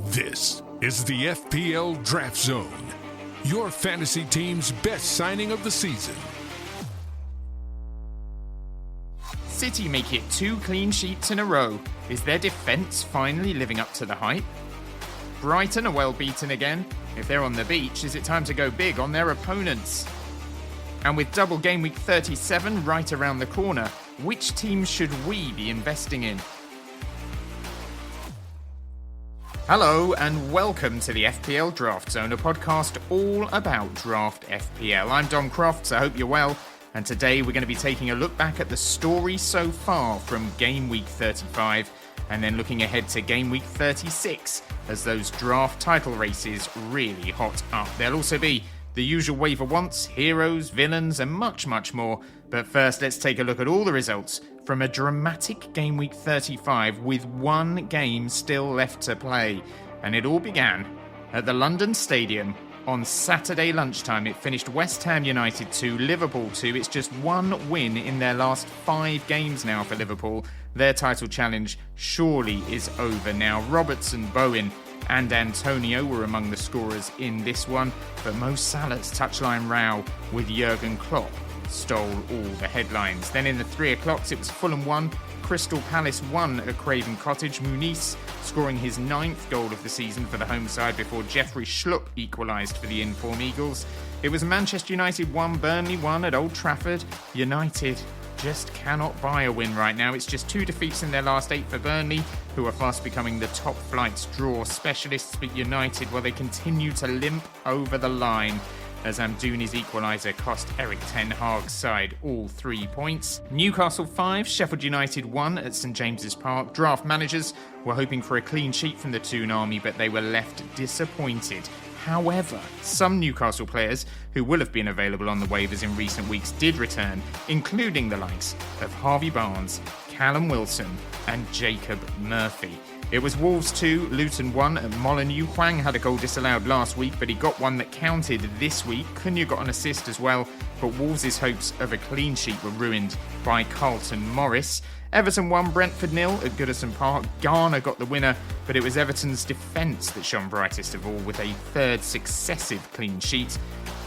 This is the FPL Draft Zone, your fantasy team's best signing of the season. City make it 2 clean sheets in a row. Is their defence finally living up to the hype? Brighton are well beaten again. If they're on the beach, is it time to go big on their opponents? And with double game week 37 right around the corner, which teams should we be investing in? Hello and welcome to the FPL Draft Zone, a podcast all about draft FPL. I'm Dom Crofts, I hope you're well, and today we're going to be taking a look back at the story so far from game week 35 and then looking ahead to game week 36 as those draft title races really hot up. There'll also be the usual waiver wants, heroes, villains and much more. But first, let's take a look at all the results from a dramatic game week 35 with one game still left to play. And it all began at the London Stadium on Saturday lunchtime. It finished West Ham United 2, Liverpool 2. It's just one win in their last 5 games now for Liverpool. Their title challenge surely is over now. Robertson, Bowen and Antonio were among the scorers in this one, but Mo Salah's touchline row with Jurgen Klopp stole all the headlines. Then in the 3 o'clocks, it was Fulham 1, Crystal Palace 1 at Craven Cottage. Muniz scoring his 9th goal of the season for the home side before Jeffrey Schlupp equalised for the inform Eagles. It was Manchester United 1, Burnley 1 at Old Trafford. United just cannot buy a win right now. It's just 2 defeats in their last 8 for Burnley, who are fast becoming the top flight's draw specialists. But United, well, they continue to limp over the line as Amdouni's equaliser cost Erik ten Hag's side all 3 points. Newcastle 5, Sheffield United 1 at St James's Park. Draft managers were hoping for a clean sheet from the Toon Army, but they were left disappointed. However, some Newcastle players who will have been available on the waivers in recent weeks did return, including the likes of Harvey Barnes, Callum Wilson and Jacob Murphy. It was Wolves 2, Luton 1 at Molineux. Hwang had a goal disallowed last week, but he got one that counted this week. Cunha got an assist as well, but Wolves' hopes of a clean sheet were ruined by Carlton Morris. Everton 1, Brentford 0 at Goodison Park. Garner got the winner, but it was Everton's defence that shone brightest of all with a 3rd successive clean sheet.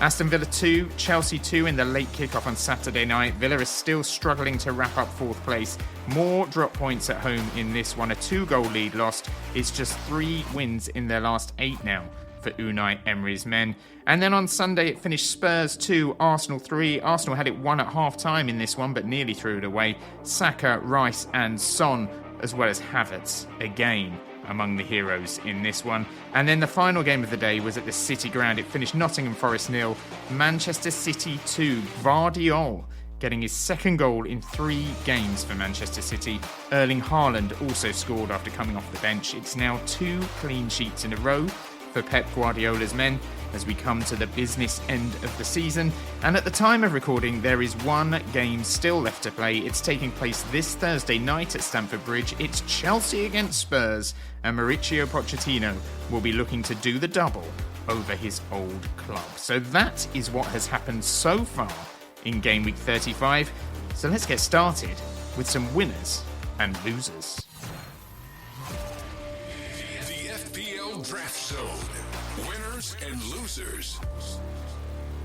Aston Villa 2, Chelsea 2 in the late kickoff on Saturday night. Villa is still struggling to wrap up 4th place. More drop points at home in this one. A 2-goal lead lost. It's just 3 wins in their last 8 now for Unai Emery's men. And then on Sunday it finished Spurs 2, Arsenal 3. Arsenal had it 1 at half-time in this one, but nearly threw it away. Saka, Rice and Son, as well as Havertz again among the heroes in this one. And then the final game of the day was at the City Ground. It finished Nottingham Forest 0, Manchester City 2. Gvardiol getting his 2nd goal in 3 games for Manchester City. Erling Haaland also scored after coming off the bench. It's now 2 clean sheets in a row for Pep Guardiola's men as we come to the business end of the season. And at the time of recording, there is one game still left to play. It's taking place this Thursday night at Stamford Bridge. It's Chelsea against Spurs, and Mauricio Pochettino will be looking to do the double over his old club. So that is what has happened so far in game week 35. So let's get started with some winners and losers. The FPL Draft Zone, winners and losers.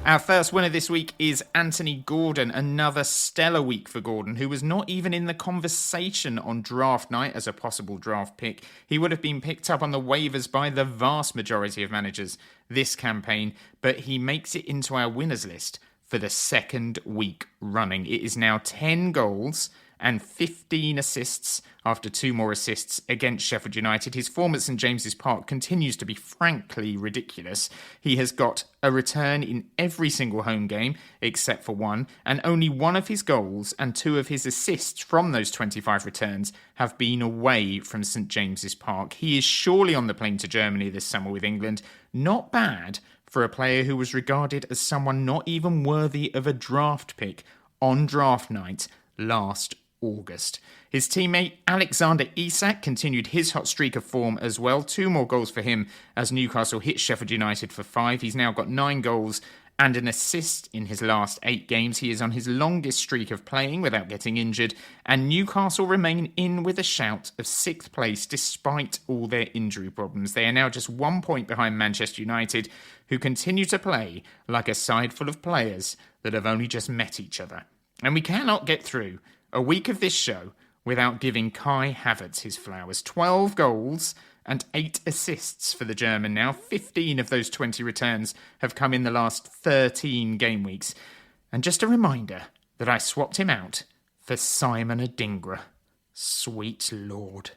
Our first winner this week is Anthony Gordon. Another stellar week for Gordon, who was not even in the conversation on draft night as a possible draft pick. He would have been picked up on the waivers by the vast majority of managers this campaign, but he makes it into our winners list for the 2nd week running. It is now 10 goals and 15 assists after 2 more assists against Sheffield United. His form at St James's Park continues to be frankly ridiculous. He has got a return in every single home game except for 1, and only 1 of his goals and 2 of his assists from those 25 returns have been away from St James's Park. He is surely on the plane to Germany this summer with England. Not bad for a player who was regarded as someone not even worthy of a draft pick on draft night last August. His teammate Alexander Isak continued his hot streak of form as well. 2 more goals for him as Newcastle hit Sheffield United for 5. He's now got 9 goals and an assist in his last 8 games. He is on his longest streak of playing without getting injured, and Newcastle remain in with a shout of 6th place despite all their injury problems. They are now just 1 point behind Manchester United, who continue to play like a side full of players that have only just met each other. And we cannot get through a week of this show without giving Kai Havertz his flowers. 12 goals and 8 assists for the German now. 15 of those 20 returns have come in the last 13 game weeks. And just a reminder that I swapped him out for Simon Adingra. Sweet Lord.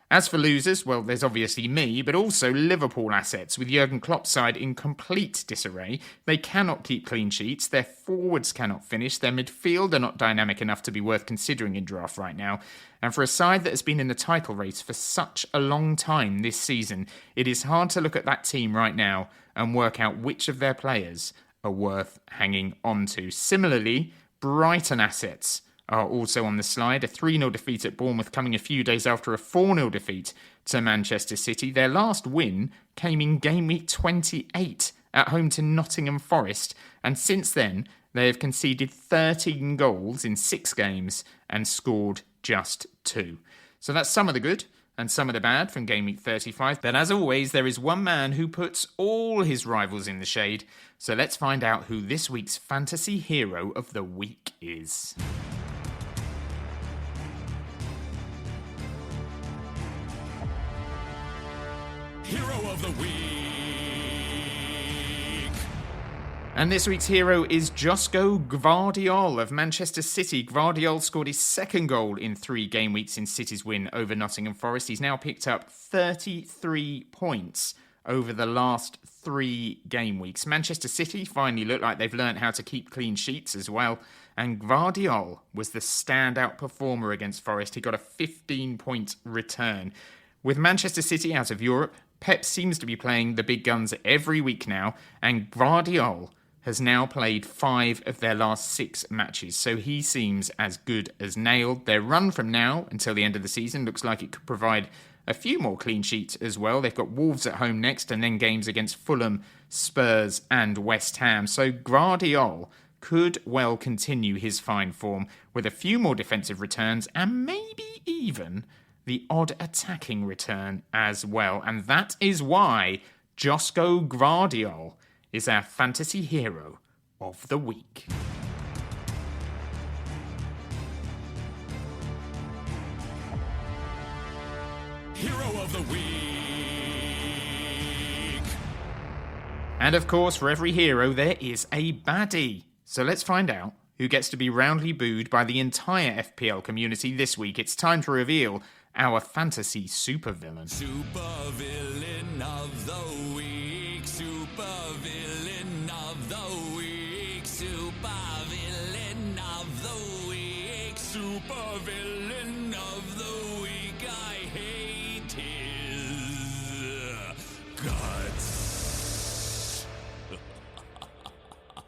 As for losers, well, there's obviously me, but also Liverpool assets, with Jurgen Klopp's side in complete disarray. They cannot keep clean sheets, their forwards cannot finish, their midfield are not dynamic enough to be worth considering in draft right now. And for a side that has been in the title race for such a long time this season, it is hard to look at that team right now and work out which of their players are worth hanging on to. Similarly, Brighton assets are also on the slide. A 3-0 defeat at Bournemouth coming a few days after a 4-0 defeat to Manchester City. Their last win came in game week 28 at home to Nottingham Forest, and since then they have conceded 13 goals in 6 games and scored just 2. So that's some of the good and some of the bad from game week 35. But as always, there is one man who puts all his rivals in the shade. So let's find out who this week's fantasy hero of the week is. Hero of the Week. And this week's hero is Josko Gvardiol of Manchester City. Gvardiol scored his 2nd goal in 3 game weeks in City's win over Nottingham Forest. He's now picked up 33 points over the last 3 game weeks. Manchester City finally look like they've learnt how to keep clean sheets as well. And Gvardiol was the standout performer against Forest. He got a 15-point return. With Manchester City out of Europe, Pep seems to be playing the big guns every week now, and Gvardiol has now played 5 of their last 6 matches, so he seems as good as nailed. Their run from now until the end of the season looks like it could provide a few more clean sheets as well. They've got Wolves at home next, and then games against Fulham, Spurs and West Ham. So Gvardiol could well continue his fine form with a few more defensive returns and maybe even the odd attacking return as well. And that is why Josko Gvardiol is our fantasy hero of the week. Hero of the Week. And of course, for every hero, there is a baddie. So let's find out who gets to be roundly booed by the entire FPL community this week. It's time to reveal our fantasy supervillain. Supervillain of the week. Supervillain of the week. Supervillain of the week. Supervillain of the week. I hate his guts.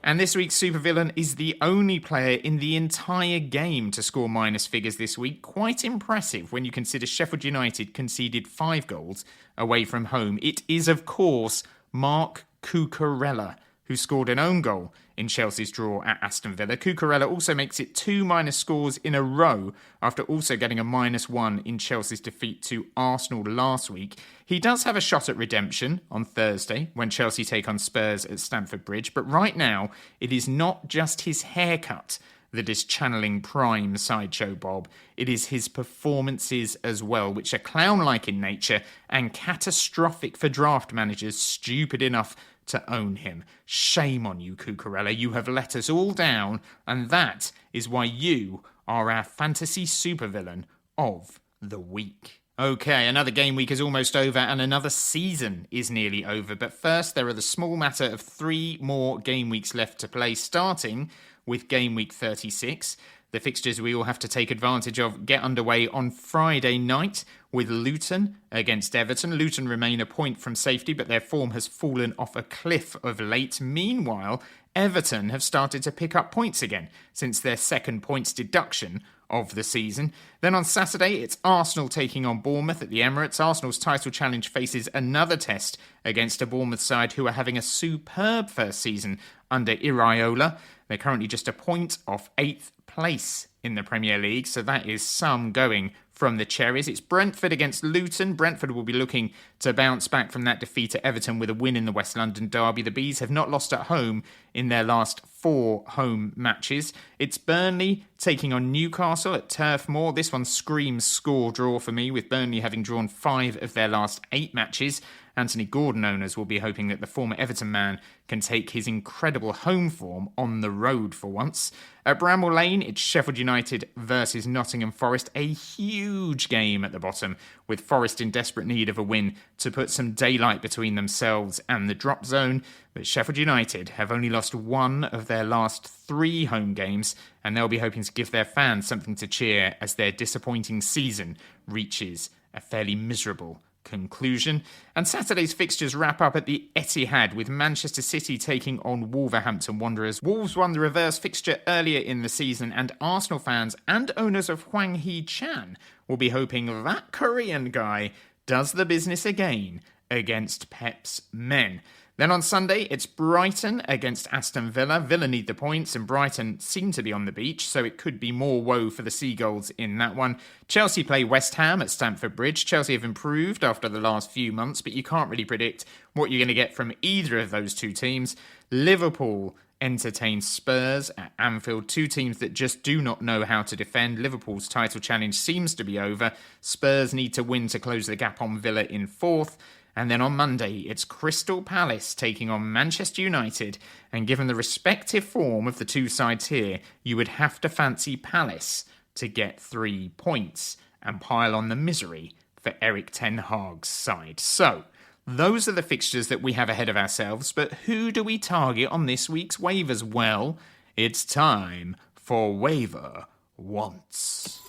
And this week's supervillain is the only player in the entire game to score minus figures this week. Quite impressive when you consider Sheffield United conceded 5 goals away from home. It is, of course, Mark Cucurella, who scored an own goal in Chelsea's draw at Aston Villa. Cucurella also makes it 2 minus scores in a row after also getting a -1 in Chelsea's defeat to Arsenal last week. He does have a shot at redemption on Thursday when Chelsea take on Spurs at Stamford Bridge, but right now it is not just his haircut that is channeling prime Sideshow Bob. It is his performances as well, which are clown-like in nature and catastrophic for draft managers stupid enough to own him. Shame on you, Cucurella. You have let us all down, and that is why you are our fantasy supervillain of the week. Okay, another game week is almost over and another season is nearly over. But first, there are the small matter of 3 more game weeks left to play, starting with game week 36. The fixtures we all have to take advantage of get underway on Friday night with Luton against Everton. Luton remain a point from safety, but their form has fallen off a cliff of late. Meanwhile, Everton have started to pick up points again since their second points deduction of the season. Then on Saturday, it's Arsenal taking on Bournemouth at the Emirates. Arsenal's title challenge faces another test against a Bournemouth side who are having a superb first season under Iraola. They're currently just a point off 8th place in the Premier League, so that is some going from the Cherries. It's Brentford against Luton. Brentford will be looking to bounce back from that defeat at Everton with a win in the West London derby. The Bees have not lost at home in their last 4 home matches. It's Burnley taking on Newcastle at Turf Moor. This one screams score draw for me, with Burnley having drawn 5 of their last 8 matches. Anthony Gordon owners will be hoping that the former Everton man can take his incredible home form on the road for once. At Bramall Lane, it's Sheffield United versus Nottingham Forest, a huge game at the bottom, with Forest in desperate need of a win to put some daylight between themselves and the drop zone. But Sheffield United have only lost 1 of their last 3 home games, and they'll be hoping to give their fans something to cheer as their disappointing season reaches a fairly miserable conclusion. And Saturday's fixtures wrap up at the Etihad with Manchester City taking on Wolverhampton Wanderers. Wolves won the reverse fixture earlier in the season, and Arsenal fans and owners of Hwang Hee-chan will be hoping that Korean guy does the business again against Pep's men. Then on Sunday, it's Brighton against Aston Villa. Villa need the points and Brighton seem to be on the beach, so it could be more woe for the Seagulls in that one. Chelsea play West Ham at Stamford Bridge. Chelsea have improved after the last few months, but you can't really predict what you're going to get from either of those two teams. Liverpool entertain Spurs at Anfield, 2 teams that just do not know how to defend. Liverpool's title challenge seems to be over. Spurs need to win to close the gap on Villa in 4th. And then on Monday, it's Crystal Palace taking on Manchester United. And given the respective form of the two sides here, you would have to fancy Palace to get 3 points and pile on the misery for Erik ten Hag's side. So, those are the fixtures that we have ahead of ourselves. But who do we target on this week's waivers? Well, it's time for Waiver Wants.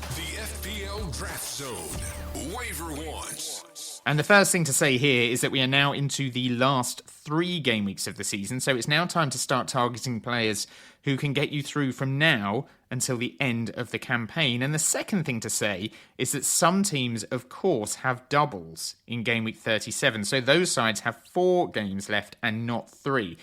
The FPL Draft Zone. Waiver Wants. And the first thing to say here is that we are now into the last 3 game weeks of the season, so it's now time to start targeting players who can get you through from now until the end of the campaign. And the second thing to say is that some teams, of course, have doubles in game week 37, so those sides have 4 games left and not 3.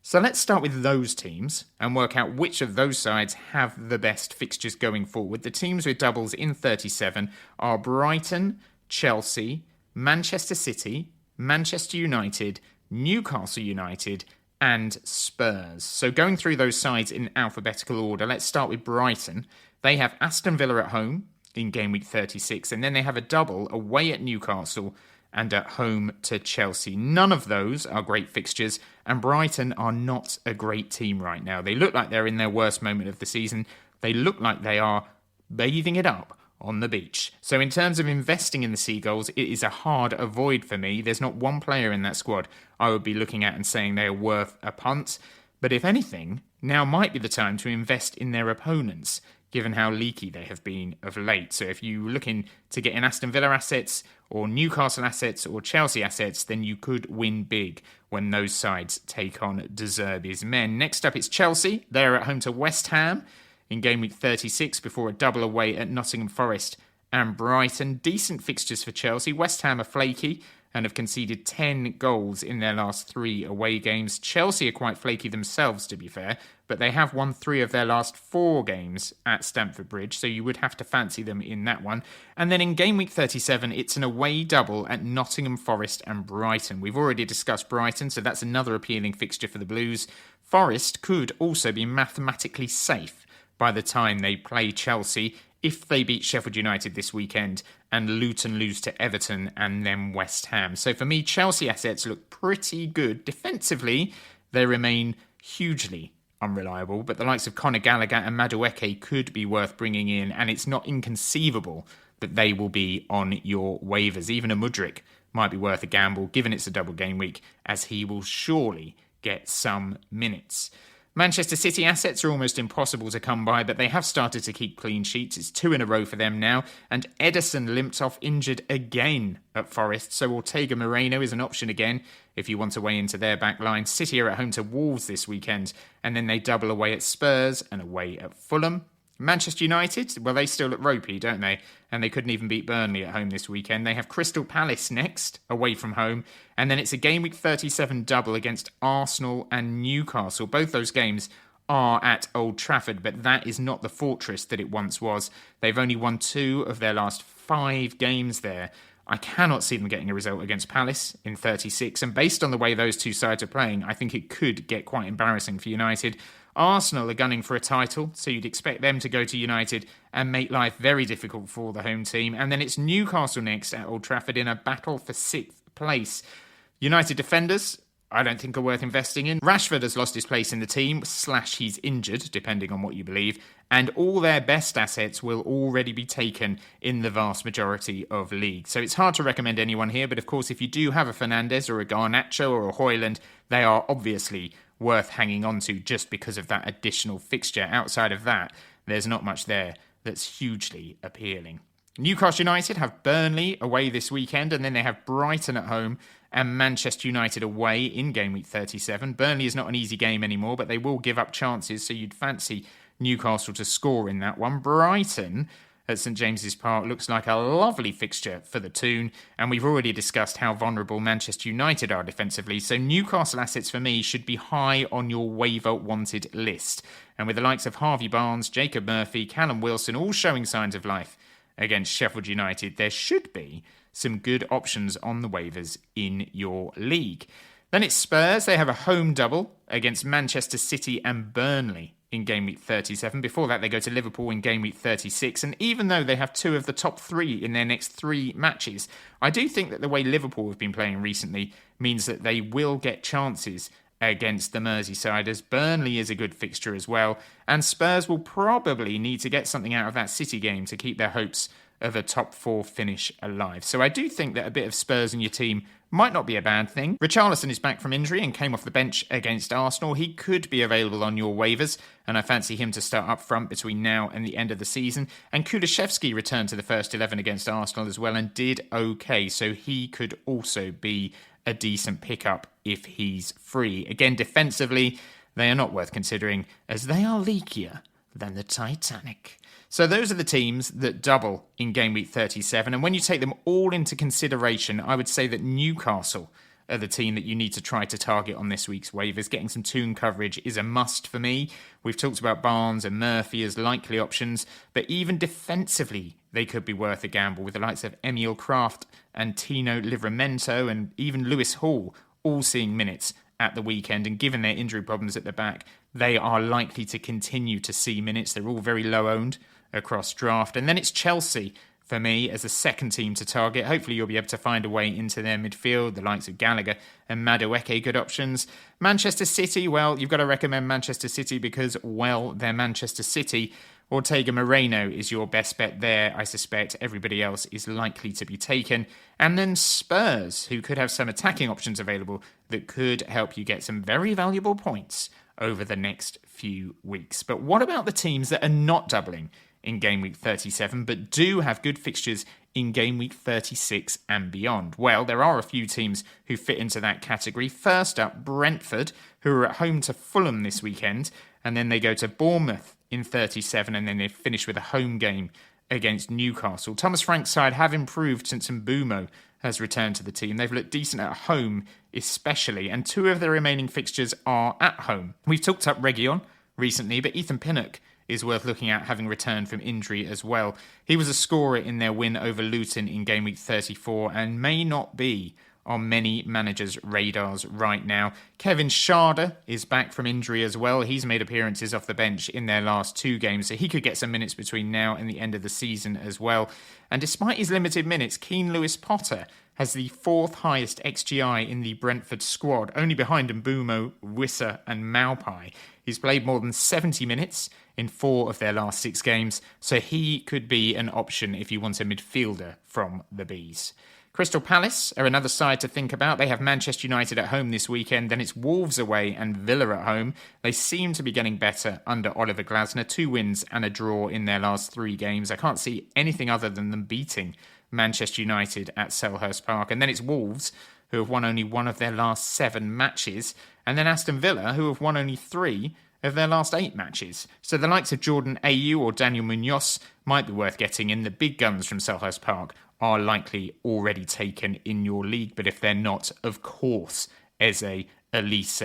So let's start with those teams and work out which of those sides have the best fixtures going forward. The teams with doubles in 37 are Brighton, Chelsea, Manchester City, Manchester United, Newcastle United, and Spurs. So going through those sides in alphabetical order, let's start with Brighton. They have Aston Villa at home in game week 36, and then they have a double away at Newcastle and at home to Chelsea. None of those are great fixtures, and Brighton are not a great team right now. They look like they're in their worst moment of the season. They look like they are bathing it up on the beach. So in terms of investing in the Seagulls, it is a hard avoid for me. There's not one player in that squad I would be looking at and saying they are worth a punt. But if anything, now might be the time to invest in their opponents, given how leaky they have been of late. So if you're looking to get in Aston Villa assets or Newcastle assets or Chelsea assets, then you could win big when those sides take on De Zerbi's men. Next up, it's Chelsea. They're at home to West Ham in game week 36 before a double away at Nottingham Forest and Brighton. Decent fixtures for Chelsea. West Ham are flaky and have conceded 10 goals in their last 3 away games. Chelsea are quite flaky themselves, to be fair, but they have won 3 of their last 4 games at Stamford Bridge, so you would have to fancy them in that one. And then in game week 37, it's an away double at Nottingham Forest and Brighton. We've already discussed Brighton, so that's another appealing fixture for the Blues. Forest could also be mathematically safe by the time they play Chelsea if they beat Sheffield United this weekend and Luton lose to Everton and then West Ham. So for me, Chelsea assets look pretty good. Defensively, they remain hugely unreliable, but the likes of Conor Gallagher and Madueke could be worth bringing in, and it's not inconceivable that they will be on your waivers. Even a Mudryk might be worth a gamble, given it's a double game week, as he will surely get some minutes. Manchester City assets are almost impossible to come by, but they have started to keep clean sheets. It's 2 in a row for them now, and Ederson limped off injured again at Forest, so Ortega Moreno is an option again if you want to weigh into their back line. City are at home to Wolves this weekend, and then they double away at Spurs and away at Fulham. Manchester United, well, they still look ropey, don't they? And they couldn't even beat Burnley at home this weekend. They have Crystal Palace next, away from home. And then it's a Game Week 37 double against Arsenal and Newcastle. Both those games are at Old Trafford, but that is not the fortress that it once was. They've only won 2 of their last 5 games there. I cannot see them getting a result against Palace in 36. And based on the way those two sides are playing, I think it could get quite embarrassing for United. Arsenal are gunning for a title, so you'd expect them to go to United and make life very difficult for the home team. And then it's Newcastle next at Old Trafford in a battle for 6th place. United defenders, I don't think are worth investing in. Rashford has lost his place in the team, / he's injured, depending on what you believe. And all their best assets will already be taken in the vast majority of leagues. So it's hard to recommend anyone here, but of course if you do have a Fernandes or a Garnacho or a Højlund, they are obviously worth hanging on to just because of that additional fixture. Outside of that, there's not much there that's hugely appealing. Newcastle United have Burnley away this weekend, and then they have Brighton at home and Manchester United away in Game Week 37. Burnley is not an easy game anymore, but they will give up chances, so you'd fancy Newcastle to score in that one. Brighton at St James's Park looks like a lovely fixture for the Toon, and we've already discussed how vulnerable Manchester United are defensively, so Newcastle assets for me should be high on your waiver wanted list. And with the likes of Harvey Barnes, Jacob Murphy, Callum Wilson all showing signs of life against Sheffield United, there should be some good options on the waivers in your league. Then it's Spurs. They have a home double against Manchester City and Burnley in Game Week 37. Before that, they go to Liverpool in Game Week 36. And even though they have 2 of the top 3 in their next 3 matches, I do think that the way Liverpool have been playing recently means that they will get chances against the Merseysiders. Burnley is a good fixture as well. And Spurs will probably need to get something out of that City game to keep their hopes of a top 4 finish alive. So I do think that a bit of Spurs in your team might not be a bad thing. Richarlison is back from injury and came off the bench against Arsenal. He could be available on your waivers, and I fancy him to start up front between now and the end of the season. And Kulusevski returned to the first 11 against Arsenal as well and did okay, so he could also be a decent pickup if he's free. Again, defensively, they are not worth considering as they are leakier than the Titanic. So those are the teams that double in Game Week 37. And when you take them all into consideration, I would say that Newcastle are the team that you need to try to target on this week's waivers. Getting some Toon coverage is a must for me. We've talked about Barnes and Murphy as likely options, but even defensively, they could be worth a gamble with the likes of Emil Kraft and Tino Livramento and even Lewis Hall all seeing minutes at the weekend. And given their injury problems at the back, they are likely to continue to see minutes. They're all very low owned across draft. And then it's Chelsea for me as a second team to target. Hopefully you'll be able to find a way into their midfield, the likes of Gallagher and Madueke, good options. Manchester City, well, you've got to recommend Manchester City because, well, they're Manchester City. Ortega Moreno is your best bet there. I suspect everybody else is likely to be taken. And then Spurs, who could have some attacking options available that could help you get some very valuable points over the next few weeks. But what about the teams that are not doubling in Game Week 37, but do have good fixtures in Game Week 36 and beyond? Well, there are a few teams who fit into that category. First up, Brentford, who are at home to Fulham this weekend, and then they go to Bournemouth in 37, and then they finish with a home game against Newcastle. Thomas Frank's side have improved since Mbumo has returned to the team. They've looked decent at home especially, and 2 of their remaining fixtures are at home. We've talked up Reguilon recently, but Ethan Pinnock is worth looking at, having returned from injury as well. He was a scorer in their win over Luton in Game Week 34 and may not be on many managers' radars right now. Kevin Schade is back from injury as well. He's made appearances off the bench in their last 2 games, so he could get some minutes between now and the end of the season as well. And despite his limited minutes, Keane Lewis-Potter has the 4th highest XGI in the Brentford squad, only behind Mbumo, Wissa and Maupai. He's played more than 70 minutes in 4 of their last 6 games, so he could be an option if you want a midfielder from the Bees. Crystal Palace are another side to think about. They have Manchester United at home this weekend, then it's Wolves away and Villa at home. They seem to be getting better under Oliver Glasner. 2 wins and a draw in their last 3 games. I can't see anything other than them beating Manchester United at Selhurst Park. And then it's Wolves, who have won only 1 of their last 7 matches. And then Aston Villa, who have won only 3 of their last 8 matches. So the likes of Jordan Ayew or Daniel Munoz might be worth getting in. The big guns from Selhurst Park are likely already taken in your league, but if they're not, of course, Eze, Elise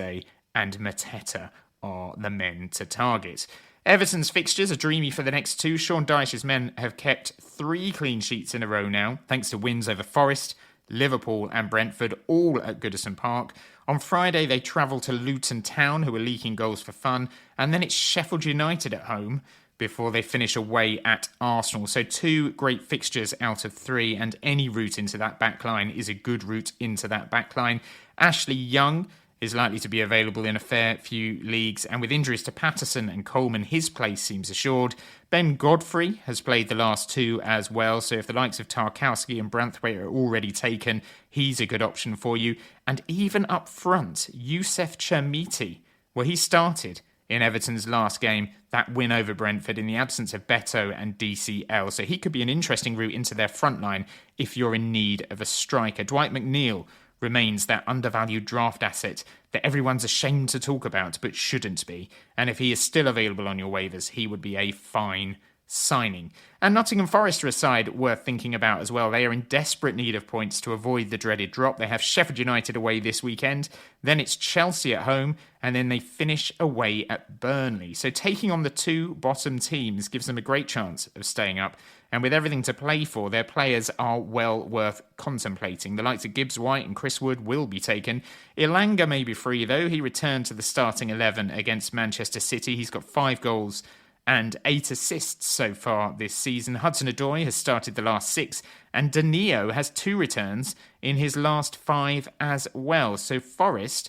and Mateta are the men to target. Everton's fixtures are dreamy for the next 2. Sean Dyche's men have kept 3 clean sheets in a row now, thanks to wins over Forest, Liverpool and Brentford, all at Goodison Park. On Friday, they travel to Luton Town, who are leaking goals for fun, and then it's Sheffield United at home before they finish away at Arsenal. So 2 great fixtures out of 3, and any route into that backline is a good route into that backline. Ashley Young is likely to be available in a fair few leagues, and with injuries to Patterson and Coleman, his place seems assured. Ben Godfrey has played the last 2 as well, so if the likes of Tarkowski and Branthwaite are already taken, he's a good option for you. And even up front, Youssef Chermiti, well, he started in Everton's last game, that win over Brentford, in the absence of Beto and DCL, so he could be an interesting route into their front line if you're in need of a striker. Dwight McNeil remains that undervalued draft asset that everyone's ashamed to talk about but shouldn't be, and if he is still available on your waivers, he would be a fine signing. And Nottingham Forest are a side worth thinking about as well. They are in desperate need of points to avoid the dreaded drop. They have Sheffield United away this weekend, then it's Chelsea at home, and then they finish away at Burnley. So taking on the 2 bottom teams gives them a great chance of staying up, and with everything to play for, their players are well worth contemplating. The likes of Gibbs White and Chris Wood will be taken. Ilanga may be free though. He returned to the starting 11 against Manchester City. He's got 5 goals and 8 assists so far this season. Hudson-Odoi has started the last 6, and Danilo has 2 returns in his last 5 as well. So Forest,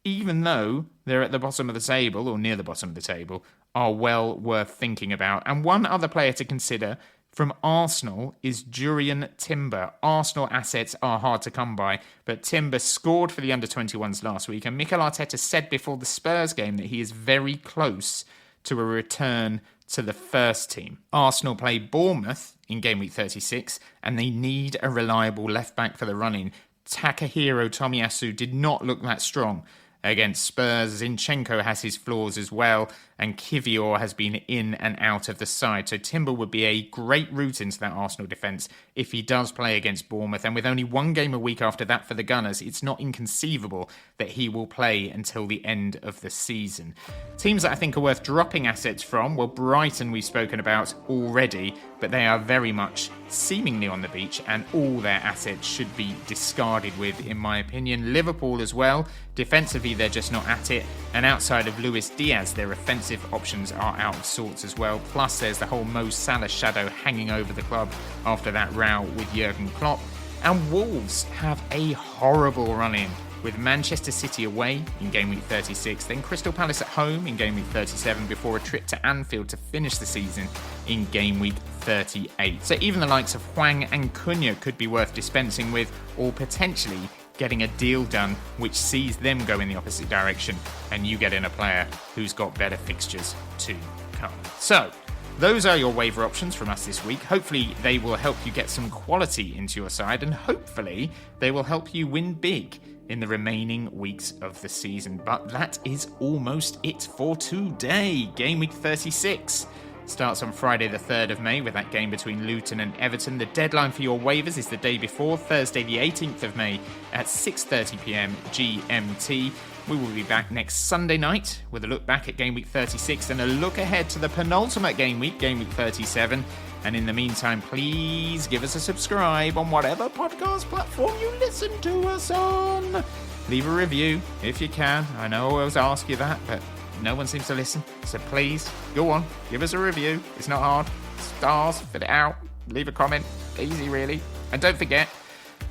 even though they're at the bottom of the table, or near the bottom of the table, are well worth thinking about. And one other player to consider from Arsenal is Jurriën Timber. Arsenal assets are hard to come by, but Timber scored for the under-21s last week, and Mikel Arteta said before the Spurs game that he is very close to a return to the first team. Arsenal play Bournemouth in game week 36, and they need a reliable left-back for the run-in. Takahiro Tomiyasu did not look that strong against Spurs. Zinchenko has his flaws as well, and Kivior has been in and out of the side. So Timber would be a great route into that Arsenal defence if he does play against Bournemouth. And with only 1 game a week after that for the Gunners, it's not inconceivable that he will play until the end of the season. Teams that I think are worth dropping assets from, well, Brighton we've spoken about already, but they are very much seemingly on the beach, and all their assets should be discarded with, in my opinion. Liverpool as well. Defensively, they're just not at it. And outside of Luis Diaz, their offensive options are out of sorts as well. Plus, there's the whole Mo Salah shadow hanging over the club after that row with Jurgen Klopp. And Wolves have a horrible run-in, with Manchester City away in game week 36, then Crystal Palace at home in game week 37, before a trip to Anfield to finish the season in game week 38. So even the likes of Hwang and Cunha could be worth dispensing with, or potentially getting a deal done which sees them go in the opposite direction and you get in a player who's got better fixtures to come. So those are your waiver options from us this week. Hopefully they will help you get some quality into your side, and hopefully they will help you win big in the remaining weeks of the season. But that is almost it for today. Game week 36 starts on Friday the 3rd of May with that game between Luton and Everton. The deadline for your waivers is the day before, Thursday the 18th of May at 6:30pm GMT. We will be back next Sunday night with a look back at game week 36 and a look ahead to the penultimate game week 37. And in the meantime, please give us a subscribe on whatever podcast platform you listen to us on. Leave a review if you can. I know I always ask you that, but no one seems to listen. So please, go on, give us a review. It's not hard. Stars, fill it out, leave a comment. Easy, really. And don't forget,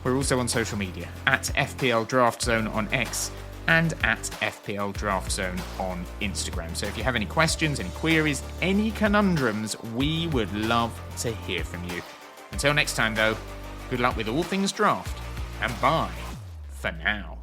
we're also on social media at FPL Draft Zone on X and at FPL Draft Zone on Instagram. So if you have any questions, any queries, any conundrums, we would love to hear from you. Until next time, though, good luck with all things draft, and bye for now.